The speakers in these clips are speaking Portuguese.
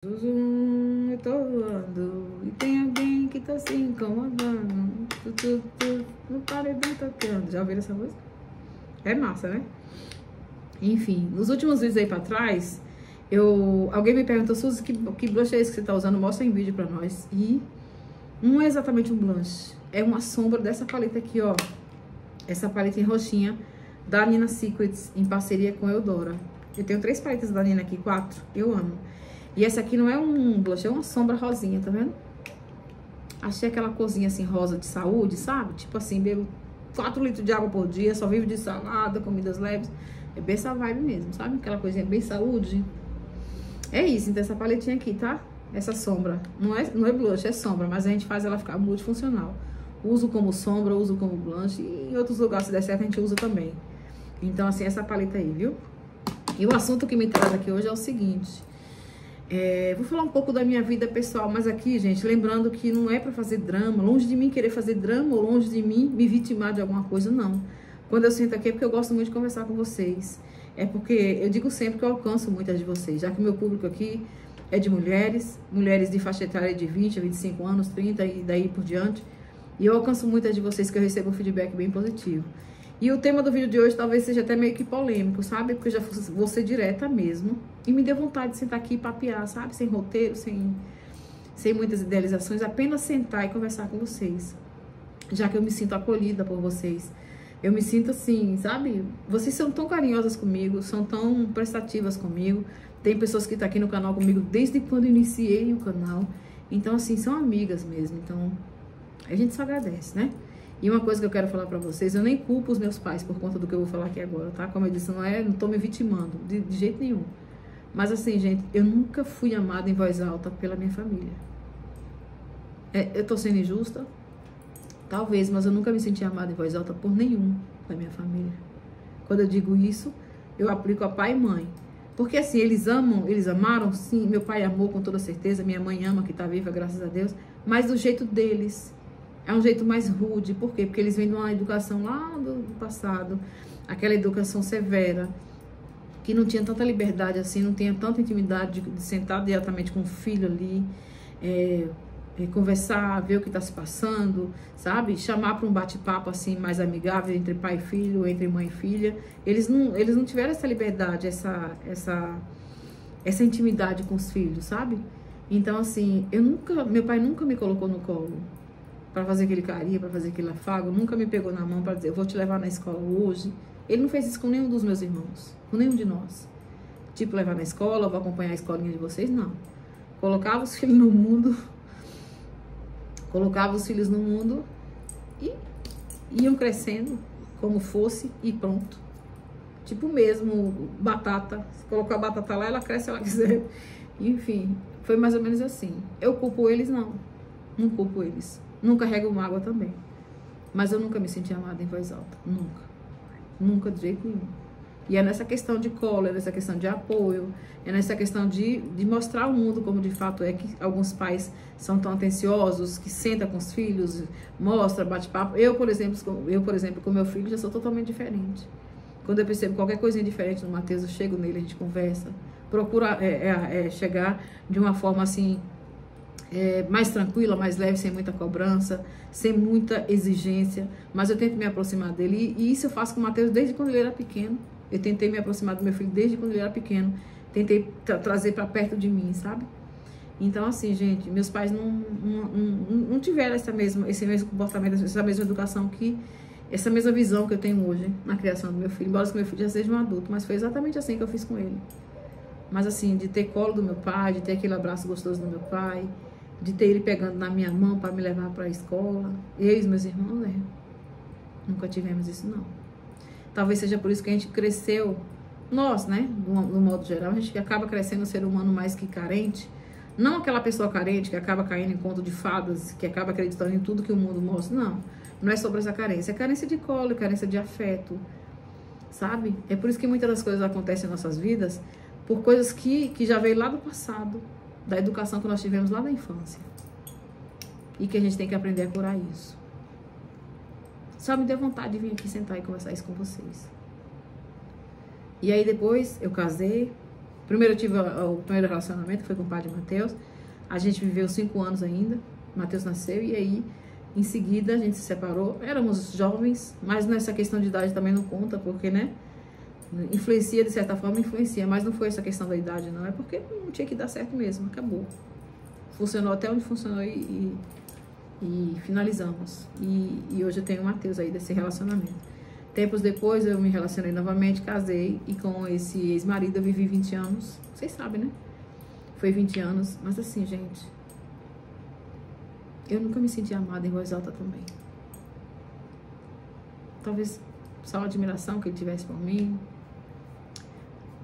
Eu tô voando e tem alguém que tá se incomodando. No paredão tocando. Já ouviram essa música? É massa, né? Enfim, nos últimos vídeos aí pra trás, alguém me perguntou, Suzy, que blush é esse que você tá usando? Mostra em vídeo pra nós. E não é exatamente um blush, é uma sombra dessa paleta aqui, ó. Essa paleta em roxinha da Nina Secrets, em parceria com a Eudora. Eu tenho 3 paletas da Nina aqui, 4. Eu amo. E essa aqui não é um blush, é uma sombra rosinha, tá vendo? Achei aquela corzinha assim, rosa de saúde, sabe? Tipo assim, bebo 4 litros de água por dia, só vivo de salada, comidas leves. É bem essa vibe mesmo, sabe? Aquela coisinha bem saúde. É isso, então essa paletinha aqui, tá? Essa sombra. Não é blush, é sombra, mas a gente faz ela ficar multifuncional. Uso como sombra, uso como blush. E em outros lugares, se der certo, a gente usa também. Então, assim, essa paleta aí, viu? E o assunto que me traz aqui hoje é o seguinte. Vou falar um pouco da minha vida pessoal, mas aqui, gente, lembrando que não é pra fazer drama, longe de mim querer fazer drama, ou longe de mim me vitimar de alguma coisa, não. Quando eu sento aqui é porque eu gosto muito de conversar com vocês. É porque eu digo sempre que eu alcanço muitas de vocês, já que o meu público aqui é de mulheres de faixa etária de 20 a 25 anos, 30 e daí por diante. E eu alcanço muitas de vocês que eu recebo um feedback bem positivo. E o tema do vídeo de hoje talvez seja até meio que polêmico, sabe? Porque eu já vou ser direta mesmo. E me deu vontade de sentar aqui e papear, sabe? Sem roteiro, sem muitas idealizações. Apenas sentar e conversar com vocês. Já que eu me sinto acolhida por vocês. Eu me sinto assim, sabe? Vocês são tão carinhosas comigo, são tão prestativas comigo. Tem pessoas que estão aqui no canal comigo desde quando eu iniciei o canal. Então, assim, são amigas mesmo. Então, a gente só agradece, né? E uma coisa que eu quero falar pra vocês, eu nem culpo os meus pais por conta do que eu vou falar aqui agora, tá? Como eu disse, não tô me vitimando, de jeito nenhum. Mas assim, gente, eu nunca fui amada em voz alta pela minha família. Eu tô sendo injusta? Talvez, mas eu nunca me senti amada em voz alta por nenhum da minha família. Quando eu digo isso, eu aplico a pai e mãe. Porque assim, eles amaram, sim, meu pai amou com toda certeza, minha mãe ama, que tá viva, graças a Deus, mas do jeito deles. É um jeito mais rude, por quê? Porque eles vêm de uma educação lá do passado, aquela educação severa, que não tinha tanta liberdade assim, não tinha tanta intimidade de sentar diretamente com o filho ali, conversar, ver o que está se passando, sabe? Chamar para um bate-papo assim mais amigável entre pai e filho, entre mãe e filha. Eles não tiveram essa liberdade, essa intimidade com os filhos, sabe? Então assim, meu pai nunca me colocou no colo para fazer aquele carinho, para fazer aquele afago, nunca me pegou na mão para dizer, eu vou te levar na escola hoje. Ele não fez isso com nenhum dos meus irmãos, com nenhum de nós. Tipo, levar na escola, vou acompanhar a escolinha de vocês, não. Colocava os filhos no mundo e iam crescendo como fosse e pronto. Tipo mesmo, batata, se colocar a batata lá, ela cresce se ela quiser. Enfim, foi mais ou menos assim. Eu culpo eles? Não culpo eles. Não carrego mágoa também. Mas eu nunca me senti amada em voz alta. Nunca. Nunca, de jeito nenhum. E é nessa questão de colo, é nessa questão de apoio, é nessa questão de mostrar ao mundo como de fato é, que alguns pais são tão atenciosos, que sentam com os filhos, mostra, bate papo. Eu, por exemplo, com meu filho, já sou totalmente diferente. Quando eu percebo qualquer coisinha diferente no Matheus, eu chego nele, a gente conversa. Procuro chegar de uma forma assim, mais tranquila, mais leve, sem muita cobrança, sem muita exigência, mas eu tento me aproximar dele, e isso eu faço com o Matheus desde quando ele era pequeno. Eu tentei me aproximar do meu filho desde quando ele era pequeno, tentei trazer para perto de mim, sabe? Então assim, gente, meus pais não tiveram esse mesmo comportamento, essa mesma educação, essa mesma visão que eu tenho hoje na criação do meu filho, embora que meu filho já seja um adulto, mas foi exatamente assim que eu fiz com ele. Mas assim, de ter colo do meu pai, de ter aquele abraço gostoso do meu pai, de ter ele pegando na minha mão para me levar para a escola. Eu e os meus irmãos, nunca tivemos isso, não. Talvez seja por isso que a gente cresceu, nós, né, no modo geral, a gente acaba crescendo um ser humano mais que carente. Não aquela pessoa carente que acaba caindo em conto de fadas, que acaba acreditando em tudo que o mundo mostra. Não é sobre essa carência. É carência de colo, carência de afeto, sabe? É por isso que muitas das coisas acontecem em nossas vidas, por coisas que já veio lá do passado, da educação que nós tivemos lá na infância. E que a gente tem que aprender a curar isso. Só me deu vontade de vir aqui sentar e conversar isso com vocês. E aí depois eu casei, Primeiro eu tive o primeiro relacionamento, foi com o padre Mateus. A gente viveu 5 anos ainda. Mateus nasceu e aí, em seguida, a gente se separou. Éramos jovens, mas nessa questão de idade também não conta, porque, né? Influencia, de certa forma, influencia. Mas não foi essa questão da idade, não. É porque não tinha que dar certo mesmo, acabou. Funcionou até onde funcionou e finalizamos. E hoje eu tenho o Mateus aí desse relacionamento. Tempos depois eu me relacionei novamente, casei e com esse ex-marido eu vivi 20 anos. Vocês sabem, né? Foi 20 anos, mas assim, gente, eu nunca me senti amada em voz alta também. Talvez só a admiração que ele tivesse por mim,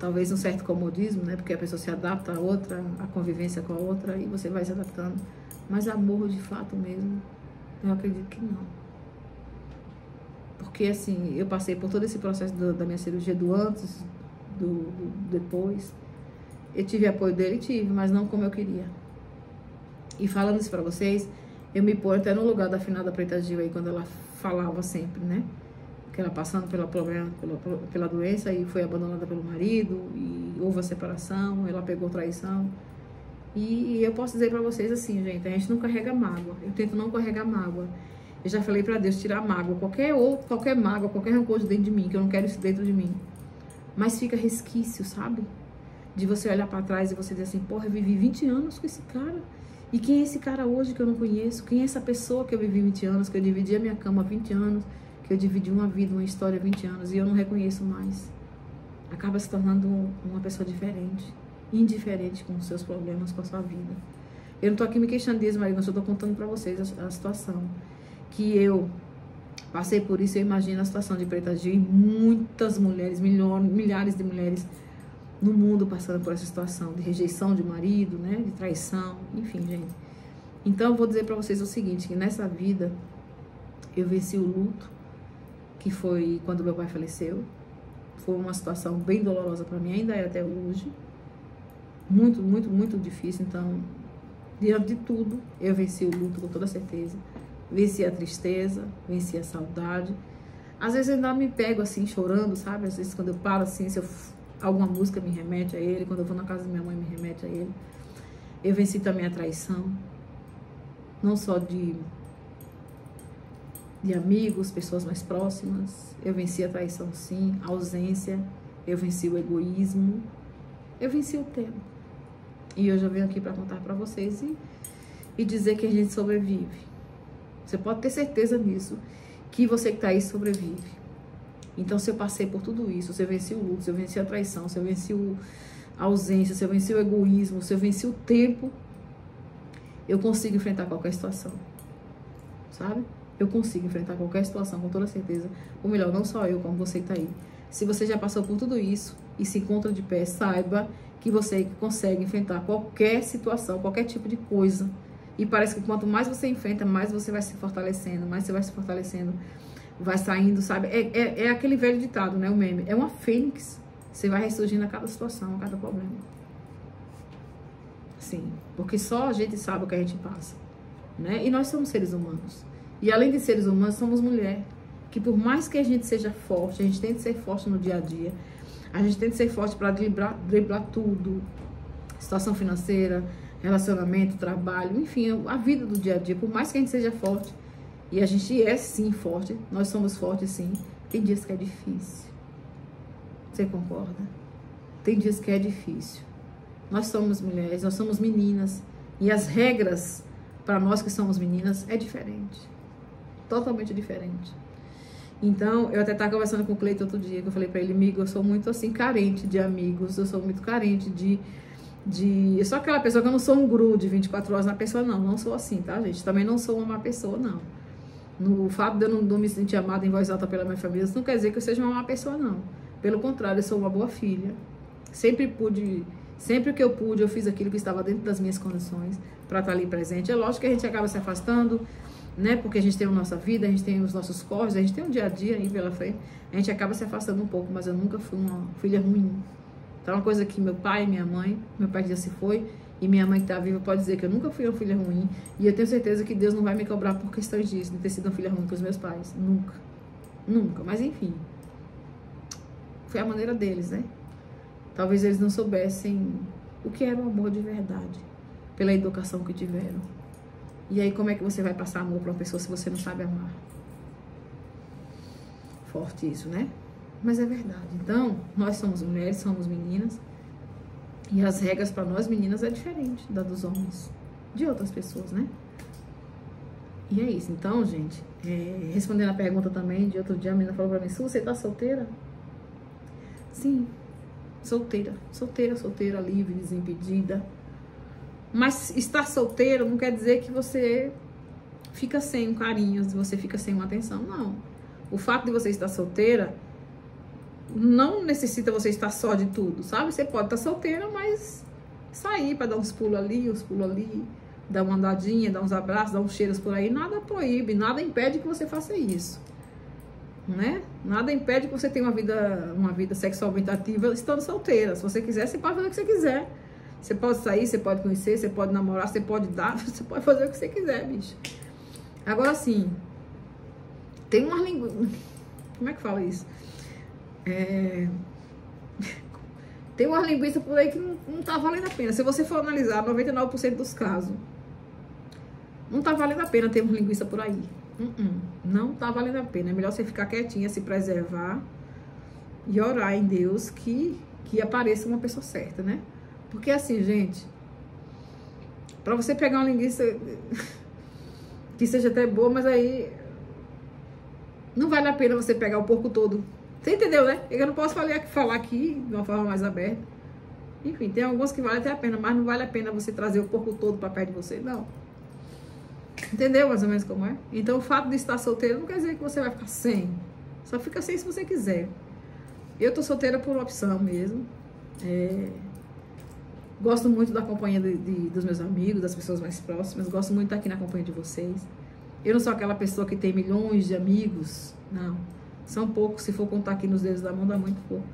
talvez um certo comodismo, né? Porque a pessoa se adapta a outra, a convivência com a outra e você vai se adaptando. Mas amor de fato mesmo, eu acredito que não. Porque assim, eu passei por todo esse processo da minha cirurgia, do antes, do depois. Eu tive apoio dele, tive, mas não como eu queria. E falando isso pra vocês, eu me ponho até no lugar da finada Preta Gil aí, quando ela falava sempre, né? Que ela passando pela doença e foi abandonada pelo marido, e houve a separação, ela pegou traição. E eu posso dizer pra vocês assim, gente, a gente não carrega mágoa. Eu tento não carregar mágoa. Eu já falei pra Deus tirar mágoa, qualquer mágoa, qualquer rancor de dentro de mim, que eu não quero isso dentro de mim. Mas fica resquício, sabe? De você olhar pra trás e você dizer assim, porra, eu vivi 20 anos com esse cara. E quem é esse cara hoje que eu não conheço? Quem é essa pessoa que eu vivi 20 anos, que eu dividi a minha cama há 20 anos, que eu dividi uma vida, uma história há 20 anos e eu não reconheço mais? Acaba se tornando uma pessoa diferente, indiferente com os seus problemas, com a sua vida. Eu não tô aqui me queixando disso, mas eu só tô contando pra vocês a situação. Que eu passei por isso, eu imagino a situação de Preta Gil e muitas mulheres, milhares de mulheres no mundo passando por essa situação de rejeição de marido, né, de traição, enfim, gente. Então eu vou dizer pra vocês o seguinte, que nessa vida eu venci o luto, que foi quando meu pai faleceu. Foi uma situação bem dolorosa pra mim, ainda é até hoje. Muito, muito, muito difícil. Então, diante de tudo, eu venci o luto com toda certeza. Venci a tristeza, venci a saudade. Às vezes eu ainda me pego assim, chorando, sabe? Às vezes quando eu paro assim, se alguma música me remete a ele, quando eu vou na casa da minha mãe me remete a ele. Eu venci também a traição, não só de amigos, pessoas mais próximas. Eu venci a traição sim, a ausência, eu venci o egoísmo, eu venci o tempo. E hoje eu venho aqui para contar para vocês e dizer que a gente sobrevive. Você pode ter certeza nisso, que você que tá aí sobrevive. Então, se eu passei por tudo isso, se eu venci o luto, se eu venci a traição, se eu venci a ausência, se eu venci o egoísmo, se eu venci o tempo, eu consigo enfrentar qualquer situação, sabe? Eu consigo enfrentar qualquer situação com toda certeza. Ou melhor, não só eu, como você que tá aí. Se você já passou por tudo isso e se encontra de pé, saiba que você consegue enfrentar qualquer situação, qualquer tipo de coisa. E parece que quanto mais você enfrenta, mais você vai se fortalecendo, mais você vai se fortalecendo, vai saindo, sabe? É aquele velho ditado, né? O meme. É uma fênix. Você vai ressurgindo a cada situação, a cada problema. Sim. Porque só a gente sabe o que a gente passa, né? E nós somos seres humanos. E além de seres humanos, somos mulher. Que por mais que a gente seja forte, a gente tem que ser forte no dia a dia. A gente tem que ser forte para driblar tudo. Situação financeira, relacionamento, trabalho, enfim, a vida do dia a dia. Por mais que a gente seja forte, e a gente é sim forte, nós somos fortes sim, tem dias que é difícil. Você concorda? Tem dias que é difícil. Nós somos mulheres, nós somos meninas, e as regras para nós que somos meninas é diferente. Totalmente diferente. Então, eu até estava conversando com o Cleiton outro dia, que eu falei para ele, amigo, eu sou muito assim, carente de amigos, eu sou muito carente eu sou aquela pessoa que eu não sou um guru de 24 horas na pessoa, não sou assim, tá, gente? Também não sou uma má pessoa, não. No fato de eu não me sentir amada em voz alta pela minha família, isso não quer dizer que eu seja uma má pessoa, não. Pelo contrário, eu sou uma boa filha. Sempre que eu pude, eu fiz aquilo que estava dentro das minhas condições para estar ali presente. É lógico que a gente acaba se afastando, né? Porque a gente tem a nossa vida, a gente tem os nossos corres, a gente tem um dia a dia aí pela frente. A gente acaba se afastando um pouco, mas eu nunca fui uma filha ruim. Então, uma coisa que meu pai e minha mãe, meu pai que já se foi, e minha mãe que está viva pode dizer que eu nunca fui uma filha ruim. E eu tenho certeza que Deus não vai me cobrar por questões disso, de ter sido uma filha ruim com os meus pais. Nunca. Nunca. Mas enfim. Foi a maneira deles, né? talvez eles não soubessem o que era o amor de verdade, pela educação que tiveram. E aí como é que você vai passar amor para uma pessoa se você não sabe amar? Forte isso, né? Mas é verdade. Então, nós somos mulheres, somos meninas, e as regras para nós meninas é diferente da dos homens, de outras pessoas, né? E é isso. Então, gente, respondendo a pergunta também de outro dia, a menina falou pra mim: Su, você tá solteira? Sim, solteira, livre, desimpedida. Mas estar solteiro não quer dizer que você fica sem um carinho, você fica sem uma atenção, não. O fato de você estar solteira não necessita você estar só de tudo, sabe? Você pode estar solteira, mas sair para dar uns pulos ali, dar uma andadinha, dar uns abraços, dar uns cheiros por aí, nada proíbe, nada impede que você faça isso, né? Nada impede que você tenha uma vida sexualmente ativa estando solteira. Se você quiser, você pode fazer o que você quiser. Você pode sair, você pode conhecer, você pode namorar, você pode dar, você pode fazer o que você quiser, bicho. Agora, assim, tem uma língua... Como é que fala isso? Tem uma linguiça por aí que não tá valendo a pena. Se você for analisar 99% dos casos, não tá valendo a pena ter uma linguiça por aí. Não tá valendo a pena. É melhor você ficar quietinha, se preservar e orar em Deus que apareça uma pessoa certa, né? Porque assim, gente, pra você pegar uma linguiça que seja até boa, mas aí não vale a pena você pegar o porco todo. Você entendeu, né? Eu não posso falar aqui de uma forma mais aberta. Enfim, tem alguns que valem até a pena, mas não vale a pena você trazer o porco todo pra perto de você, não. Entendeu mais ou menos como é? Então o fato de estar solteiro não quer dizer que você vai ficar sem. Só fica sem se você quiser. Eu tô solteira por opção mesmo. Gosto muito da companhia dos meus amigos, das pessoas mais próximas. Gosto muito de estar aqui na companhia de vocês. Eu não sou aquela pessoa que tem milhões de amigos, não. São poucos, se for contar aqui nos dedos da mão, dá muito pouco.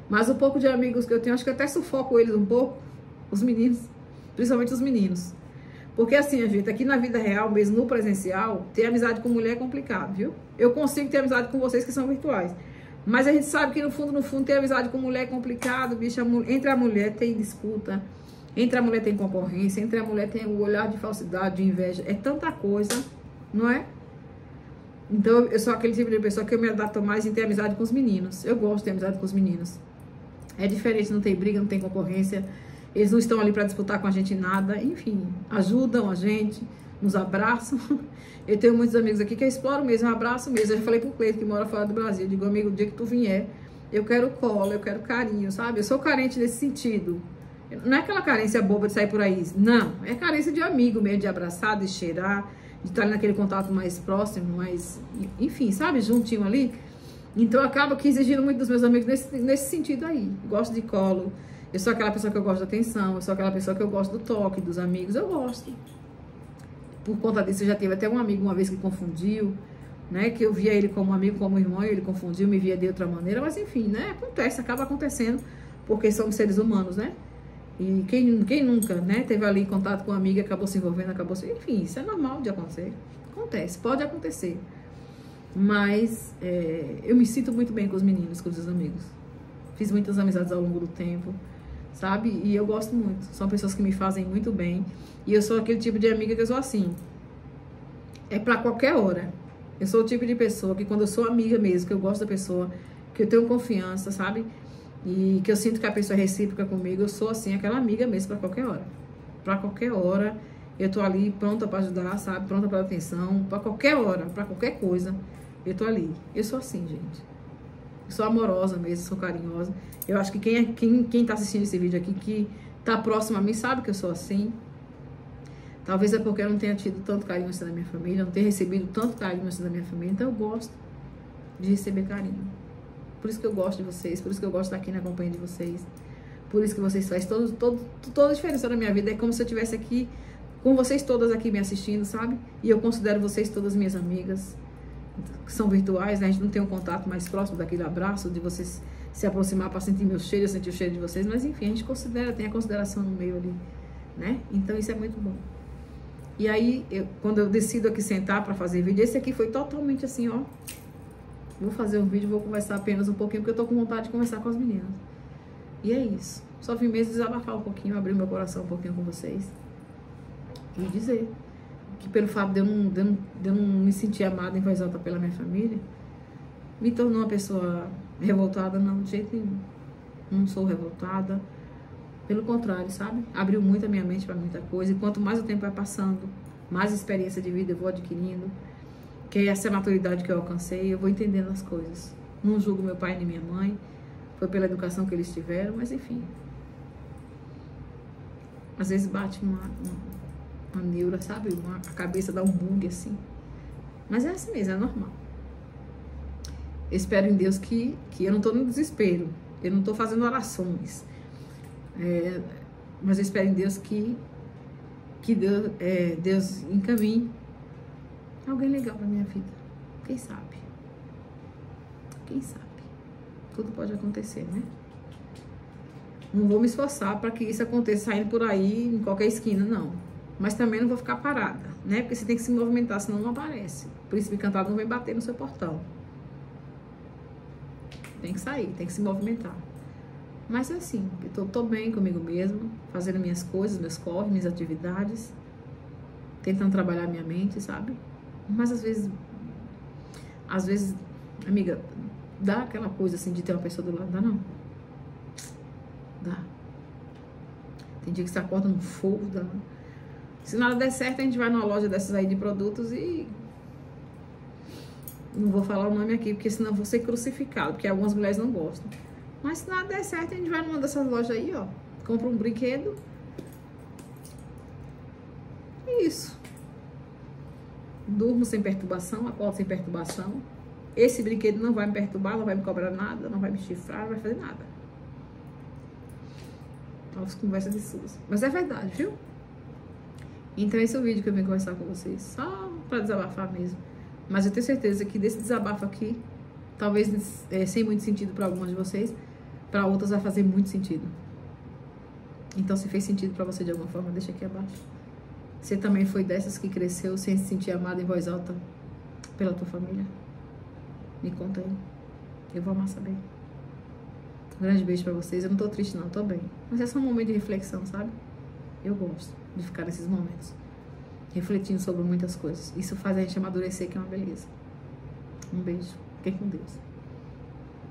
Mas o pouco de amigos que eu tenho, acho que até sufoco eles um pouco, os meninos, principalmente os meninos. Porque assim, gente, aqui na vida real, mesmo no presencial, ter amizade com mulher é complicado, viu? Eu consigo ter amizade com vocês que são virtuais. Mas a gente sabe que no fundo, ter amizade com mulher é complicado, bicho. Entre a mulher tem disputa, entre a mulher tem concorrência, entre a mulher tem o olhar de falsidade, de inveja. É tanta coisa, não é? Então, eu sou aquele tipo de pessoa que eu me adapto mais em ter amizade com os meninos. Eu gosto de ter amizade com os meninos. É diferente, não tem briga, não tem concorrência. Eles não estão ali para disputar com a gente nada. Enfim, ajudam a gente, nos abraçam. Eu tenho muitos amigos aqui que eu exploro mesmo, eu abraço mesmo. Eu já falei pro Cleito, que mora fora do Brasil. Eu digo, amigo, o dia que tu vier, eu quero colo, eu quero carinho, sabe? Eu sou carente nesse sentido. Não é aquela carência boba de sair por aí. Não, é carência de amigo mesmo, de abraçar, de cheirar, de estar naquele contato mais próximo, mais, enfim, sabe, juntinho ali. Então acaba que exigindo muito dos meus amigos nesse sentido aí. Gosto de colo, eu sou aquela pessoa que eu gosto da atenção, eu sou aquela pessoa que eu gosto do toque dos amigos, eu gosto. Por conta disso, eu já tive até um amigo uma vez que confundiu, né, que eu via ele como amigo, como irmão, e ele confundiu, me via de outra maneira, mas enfim, né, acontece, acaba acontecendo, porque somos seres humanos, né. E quem nunca, né, teve ali contato com uma amiga, acabou se envolvendo, enfim, isso é normal de acontecer. Acontece, pode acontecer. Mas eu me sinto muito bem com os meninos, com os meus amigos. Fiz muitas amizades ao longo do tempo, sabe? E eu gosto muito. São pessoas que me fazem muito bem. E eu sou aquele tipo de amiga que eu sou assim. É pra qualquer hora. Eu sou o tipo de pessoa que quando eu sou amiga mesmo, que eu gosto da pessoa, que eu tenho confiança, sabe? E que eu sinto que a pessoa é recíproca comigo, eu sou assim, aquela amiga mesmo pra qualquer hora. Pra qualquer hora, eu tô ali pronta pra ajudar, sabe? Pronta pra dar atenção, pra qualquer hora, pra qualquer coisa, eu tô ali. Eu sou assim, gente. Eu sou amorosa mesmo, sou carinhosa. Eu acho que quem tá assistindo esse vídeo aqui, que tá próximo a mim, sabe que eu sou assim. Talvez é porque eu não tenha tido tanto carinho assim da minha família, não tenha recebido tanto carinho assim da minha família, então eu gosto de receber carinho. Por isso que eu gosto de vocês, por isso que eu gosto de estar aqui na companhia de vocês. Por isso que vocês fazem toda a diferença na minha vida. É como se eu estivesse aqui, com vocês todas aqui me assistindo, sabe? E eu considero vocês todas minhas amigas, que são virtuais, né? A gente não tem um contato mais próximo daquele abraço, de vocês se aproximar para sentir meu cheiro, eu sentir o cheiro de vocês. Mas enfim, a gente considera, tem a consideração no meio ali, né? Então isso é muito bom. E aí, quando eu decido aqui sentar para fazer vídeo, esse aqui foi totalmente assim, ó. Vou fazer um vídeo, vou conversar apenas um pouquinho, porque eu tô com vontade de conversar com as meninas. E é isso. Só vim mesmo desabafar um pouquinho, abrir meu coração um pouquinho com vocês. E dizer que pelo fato de eu não me sentir amada em voz alta pela minha família, me tornou uma pessoa revoltada. Não, de jeito nenhum. Não sou revoltada. Pelo contrário, sabe? Abriu muito a minha mente para muita coisa. E quanto mais o tempo vai passando, mais experiência de vida eu vou adquirindo. Que essa é a maturidade que eu alcancei, eu vou entendendo as coisas. Não julgo meu pai nem minha mãe. Foi pela educação que eles tiveram, mas enfim. Às vezes bate uma neura, sabe? A cabeça dá um bug assim. Mas é assim mesmo, é normal. Eu espero em Deus que eu não tô no desespero. Eu não tô fazendo orações. Mas eu espero em Deus que Deus encaminhe alguém legal pra minha vida. Quem sabe? Quem sabe? Tudo pode acontecer, né? Não vou me esforçar para que isso aconteça saindo por aí em qualquer esquina, não. Mas também não vou ficar parada, né? Porque você tem que se movimentar, senão não aparece. O príncipe encantado não vem bater no seu portão. Tem que sair, tem que se movimentar. Mas é assim, eu tô bem comigo mesmo, fazendo minhas coisas, meus corres, minhas atividades, tentando trabalhar minha mente, sabe? Mas às vezes, amiga, dá aquela coisa assim de ter uma pessoa do lado, dá não? Dá. Tem dia que você acorda no fogo, dá não? Se nada der certo, a gente vai numa loja dessas aí de produtos e... Não vou falar o nome aqui, porque senão eu vou ser crucificado, porque algumas mulheres não gostam. Mas se nada der certo, a gente vai numa dessas lojas aí, ó. Compra um brinquedo. E isso. Durmo sem perturbação, acordo sem perturbação. Esse brinquedo não vai me perturbar, não vai me cobrar nada, não vai me chifrar, não vai fazer nada. As conversas de SUS. Mas é verdade, viu? Então esse é o vídeo que eu vim conversar com vocês. Só pra desabafar mesmo. Mas eu tenho certeza que desse desabafo aqui, talvez sem muito sentido para algumas de vocês, para outras vai fazer muito sentido. Então, se fez sentido para você de alguma forma, deixa aqui abaixo. Você também foi dessas que cresceu sem se sentir amada em voz alta pela tua família? Me conta aí. Eu vou amar saber. Um grande beijo pra vocês. Eu não tô triste não, tô bem. Mas é só um momento de reflexão, sabe? Eu gosto de ficar nesses momentos, refletindo sobre muitas coisas. Isso faz a gente amadurecer, que é uma beleza. Um beijo. Fiquem com Deus.